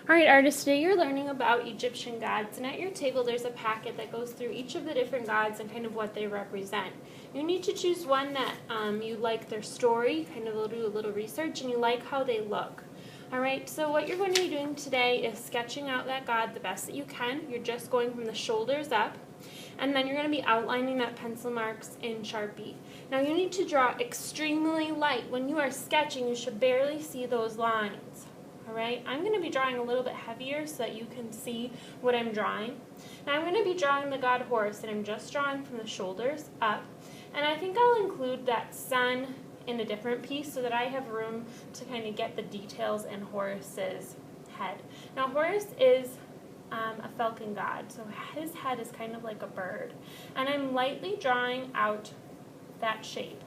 Alright artists, today you're learning about Egyptian gods, and at your table there's a packet that goes through each of the different gods and kind of what they represent. You need to choose one that you like their story, kind of do a little research, and you like how they look. Alright, so what you're going to be doing today is sketching out that god the best that you can. You're just going from the shoulders up, and then you're going to be outlining that pencil marks in Sharpie. Now you need to draw extremely light. When you are sketching, you should barely see those lines. Alright, I'm going to be drawing a little bit heavier so that you can see what I'm drawing. Now I'm going to be drawing the god Horus, and I'm just drawing from the shoulders up. And I think I'll include that sun in a different piece so that I have room to kind of get the details in Horus's head. Now Horus is a falcon god, so his head is kind of like a bird. And I'm lightly drawing out that shape.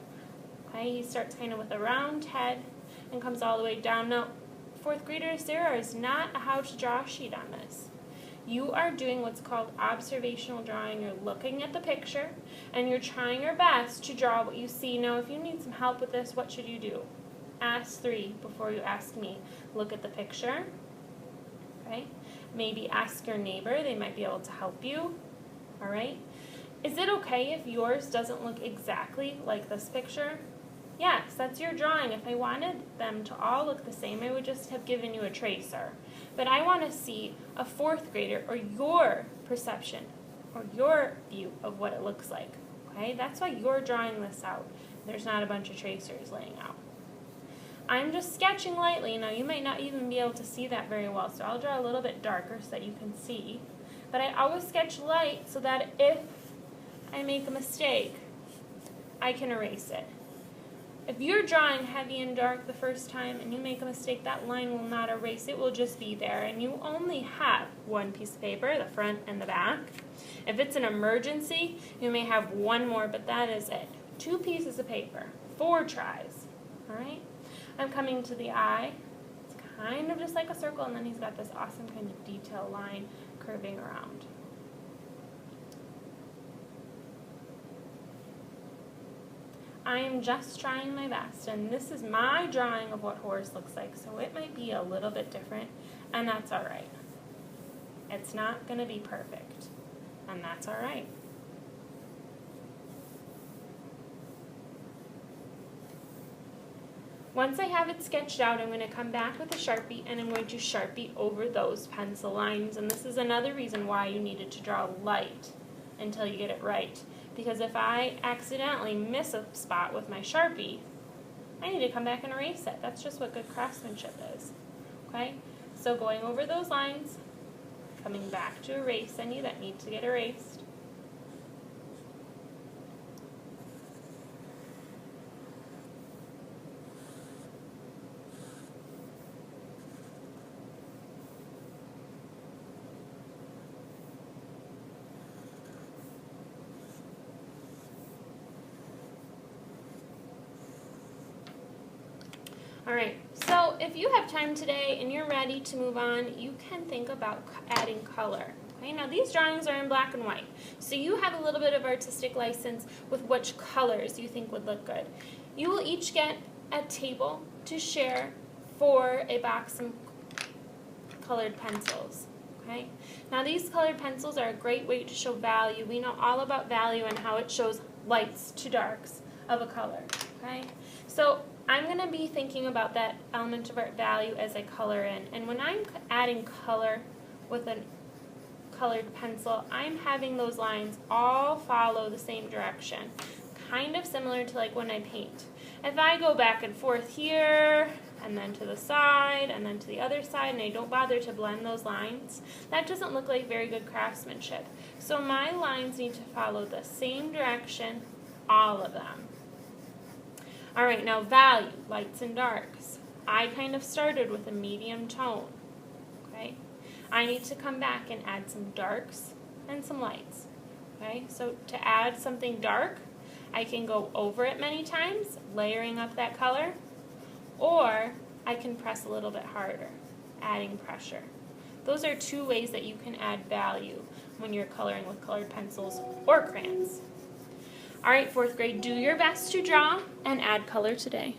Okay, he starts kind of with a round head and comes all the way down. Now, fourth graders, there is not a how to draw sheet on this. You are doing what's called observational drawing. You're looking at the picture and you're trying your best to draw what you see. Now, if you need some help with this, what should you do? Ask 3 before you ask me. Look at the picture. Okay? Maybe ask your neighbor. They might be able to help you. All right? Is it okay if yours doesn't look exactly like this picture? Yes, that's your drawing. If I wanted them to all look the same, I would just have given you a tracer. But I want to see a fourth grader, or your perception, or your view of what it looks like. Okay, that's why you're drawing this out. There's not a bunch of tracers laying out. I'm just sketching lightly. Now you might not even be able to see that very well, so I'll draw a little bit darker so that you can see. But I always sketch light so that if I make a mistake, I can erase it. If you're drawing heavy and dark the first time and you make a mistake, that line will not erase. It will just be there. And you only have one piece of paper, the front and the back. If it's an emergency, you may have one more, but that is it. 2 pieces of paper, 4 tries. All right? I'm coming to the eye. It's kind of just like a circle, and then he's got this awesome kind of detail line curving around. I am just trying my best, and this is my drawing of what Horus looks like, so it might be a little bit different, and that's all right. It's not going to be perfect, and that's all right. Once I have it sketched out, I'm going to come back with a Sharpie, and I'm going to Sharpie over those pencil lines, and this is another reason why you needed to draw light until you get it right. Because if I accidentally miss a spot with my Sharpie, I need to come back and erase it. That's just what good craftsmanship is. Okay? So going over those lines, coming back to erase any that need to get erased. Alright, so if you have time today and you're ready to move on, you can think about adding color. Okay, now these drawings are in black and white, so you have a little bit of artistic license with which colors you think would look good. You will each get a table to share for a box of colored pencils. Okay? Now these colored pencils are a great way to show value. We know all about value and how it shows lights to darks of a color. Okay? So I'm going to be thinking about that element of art value as I color in. And when I'm adding color with a colored pencil, I'm having those lines all follow the same direction. Kind of similar to like when I paint. If I go back and forth here, and then to the side, and then to the other side, and I don't bother to blend those lines, that doesn't look like very good craftsmanship. So my lines need to follow the same direction, all of them. Alright, now value, lights and darks. I kind of started with a medium tone. Okay? I need to come back and add some darks and some lights. Okay? So to add something dark, I can go over it many times, layering up that color, or I can press a little bit harder, adding pressure. Those are 2 ways that you can add value when you're coloring with colored pencils or crayons. All right, 4th grade, do your best to draw and add color today.